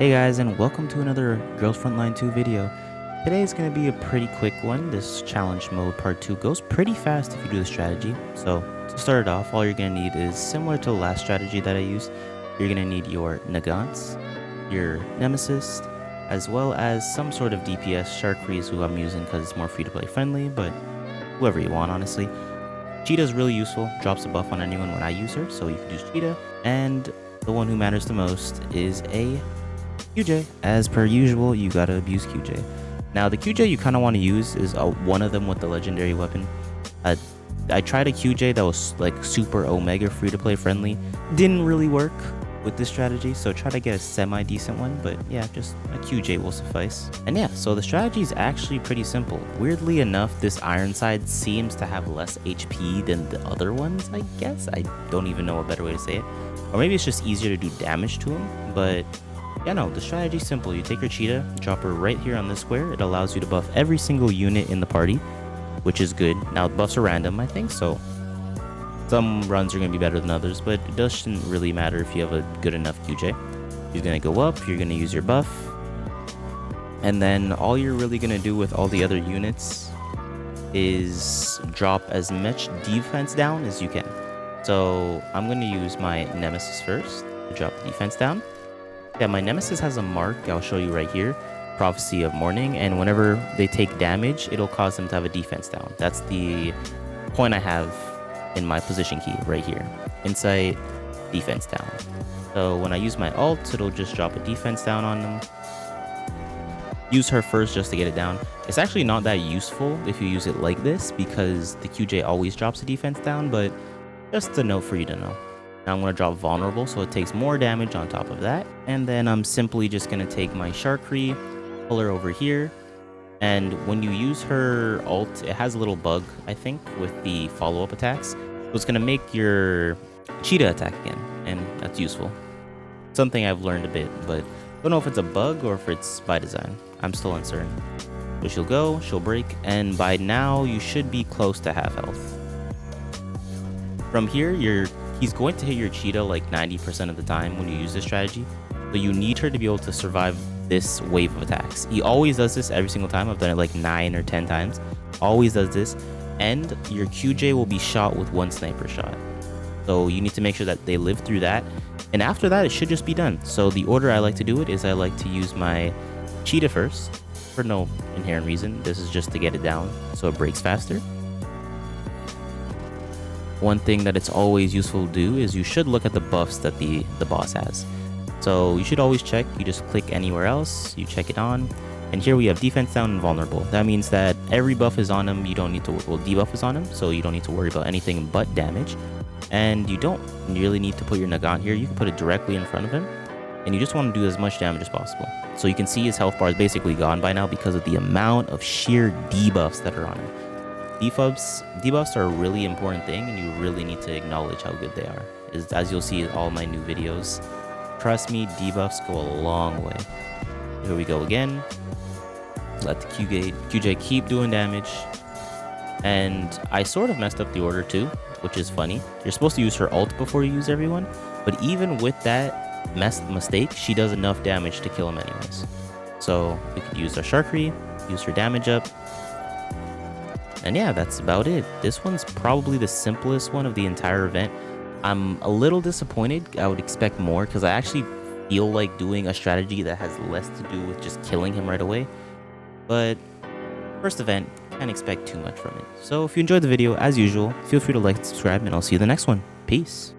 Hey guys, and welcome to another Girls Frontline 2 video. Today is going to be a pretty quick one. This challenge mode part 2 goes pretty fast if you do the strategy. So to start it off, all you're going to need is similar to the last strategy that I used. You're going to need your Nagants, your Nemesis, as well as some sort of DPS. Sharkry is who I'm using because it's more free to play friendly, but whoever you want, honestly. Cheetah is really useful, drops a buff on anyone when I use her, so you can use Cheetah. And the one who matters the most is a QJ. As per usual, you gotta abuse QJ. Now, the QJ you kind of want to use is one of them with the legendary weapon. I tried a QJ that was like super Omega free to play friendly. Didn't really work with this strategy, so try to get a semi-decent one, but yeah, just a QJ will suffice. And yeah, so the strategy is actually pretty simple. Weirdly enough, this Ironside seems to have less HP than the other ones, I guess. I don't even know a better way to say it. Or maybe it's just easier to do damage to him, but yeah, no, the strategy's simple. You take your Cheetah, drop her right here on this square. It allows you to buff every single unit in the party, which is good. Now, the buffs are random, I think, so some runs are going to be better than others, but it doesn't really matter if you have a good enough QJ. You're going to go up, you're going to use your buff, and then all you're really going to do with all the other units is drop as much defense down as you can. So I'm going to use my Nemesis first to drop the defense down. Yeah, my Nemesis has a mark, I'll show you right here, Prophecy of Morning, and whenever they take damage, it'll cause them to have a defense down. That's the point I have in my position key right here. Insight, defense down. So when I use my ult, it'll just drop a defense down on them. Use her first just to get it down. It's actually not that useful if you use it like this because the QJ always drops a defense down, but just a note for you to know. Now I'm going to drop Vulnerable, so it takes more damage on top of that. And then I'm simply just going to take my Sharkry, pull her over here. And when you use her ult, it has a little bug, I think, with the follow-up attacks. So it's going to make your Cheetah attack again, and that's useful. Something I've learned a bit, but don't know if it's a bug or if it's by design. I'm still uncertain. So she'll go, she'll break, and by now you should be close to half health. From here, he's going to hit your Cheetah like 90% of the time when you use this strategy. But you need her to be able to survive this wave of attacks. He always does this every single time. I've done it like 9 or 10 times. Always does this. And your QJ will be shot with one sniper shot. So you need to make sure that they live through that. And after that, it should just be done. So the order I like to do it is I like to use my Cheetah first. For no inherent reason. This is just to get it down so it breaks faster. One thing that it's always useful to do is you should look at the buffs that the boss has. So you should always check. You just click anywhere else, you check it on, and here we have defense down and vulnerable. That means that every buff is on him. You don't need to, well, debuff is on him, so you don't need to worry about anything but damage. And you don't really need to put your Nagant here. You can put it directly in front of him, and you just want to do as much damage as possible. So you can see his health bar is basically gone by now because of the amount of sheer debuffs that are on him. Debuffs are a really important thing, and you really need to acknowledge how good they are. As you'll see in all my new videos, trust me, debuffs go a long way. Here we go again. Let the QJ keep doing damage. And I sort of messed up the order too, which is funny. You're supposed to use her ult before you use everyone, but even with that mistake, she does enough damage to kill him anyways. So we could use our Sharkry, use her damage up. And yeah, that's about it. This one's probably the simplest one of the entire event. I'm a little disappointed. I would expect more because I actually feel like doing a strategy that has less to do with just killing him right away. But first event, can't expect too much from it. So if you enjoyed the video, as usual, feel free to like and subscribe, and I'll see you in the next one. Peace.